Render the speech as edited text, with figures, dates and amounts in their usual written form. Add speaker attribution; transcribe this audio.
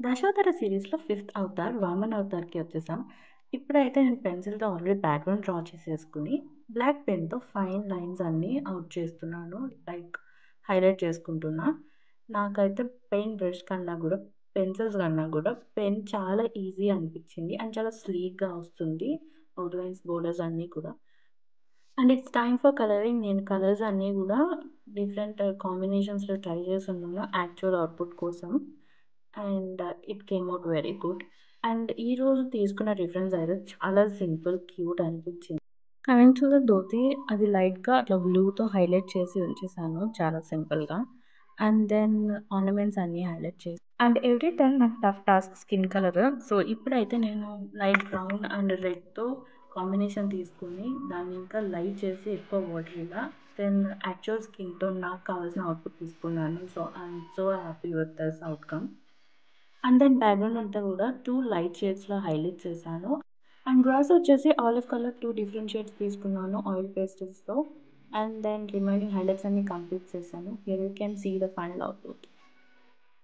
Speaker 1: 'దశావతార' సీరీస్‌లో fifth Avatar 'Vaman అవతార్‌కి' వచ్చేసాం. ఇప్పుడైతే నేను పెన్సిల్‌తో ఆల్రెడీ బ్యాక్‌గ్రౌండ్ డ్రా చేసేసుకొని, బ్లాక్ పెన్‌తో ఫైన్ లైన్స్ అన్నీ ఔట్ చేస్తున్నాను. లైక్ హైలైట్ చేసుకుంటున్నా. నాకైతే పెయింట్ బ్రష్ కన్నా గూడా, పెన్సిల్స్ కన్నా గూడా పెన్ చాలా ఈజీ అనిపిచ్చింది. అండ్ చాలా స్లీక్‌గా వస్తుంది. ఔట్‌లైన్స్, బోర్డర్స్ అన్నీ కూడా. And it's time for colouring. నేను కలర్స్ అన్నీ గూడా డిఫరెంట్ కాంబినేషన్స్‌లో ట్రై చేసున్నాను యాక్చువల్ అవుట్‌పుట్ కోసం. And it came out very good. And ఈరోజు తీసుకున్న రిఫరెన్స్ అయితే చాలా సింపుల్, క్యూట్ అనిపించింది. కమింగ్ టు ద ధోతి, అది లైట్‌గా అట్లా బ్లూతో హైలైట్ చేసి ఉంచేసాను చాలా సింపుల్‌గా. అండ్ దెన్ ఆర్నమెంట్స్ అన్నీ హైలైట్ చేసి అండ్ ఎవ్రీ టైమ్ నాకు tough task skin colour. So, ఇప్పుడైతే నేను లైట్ బ్రౌన్ అండ్ రెడ్‌తో కాంబినేషన్ తీసుకొని, దాన్ని ఇంకా లైట్ చేసి ఎక్కువ వాటరీగా, దెన్ యాక్చువల్ స్కిన్ టోన్ నాకు కావాల్సిన అవుట్‌పుట్ తీసుకున్నాను. So, I'm so happy with this outcome. And then background అంతా గూడా 2 లైట్ షేడ్స్‌లో హైలైట్ చేశాను. అండ్ గ్రాస్ వచ్చేసి ఆలివ్ కలర్ 2 డిఫరెంట్ షేడ్స్ తీసుకున్నాను ఆయిల్ పేస్టల్స్‌తో. అండ్ దెన్ రిమైనింగ్ హైలైట్స్ అన్నీ కంప్లీట్ చేశాను. Here you can see the final output.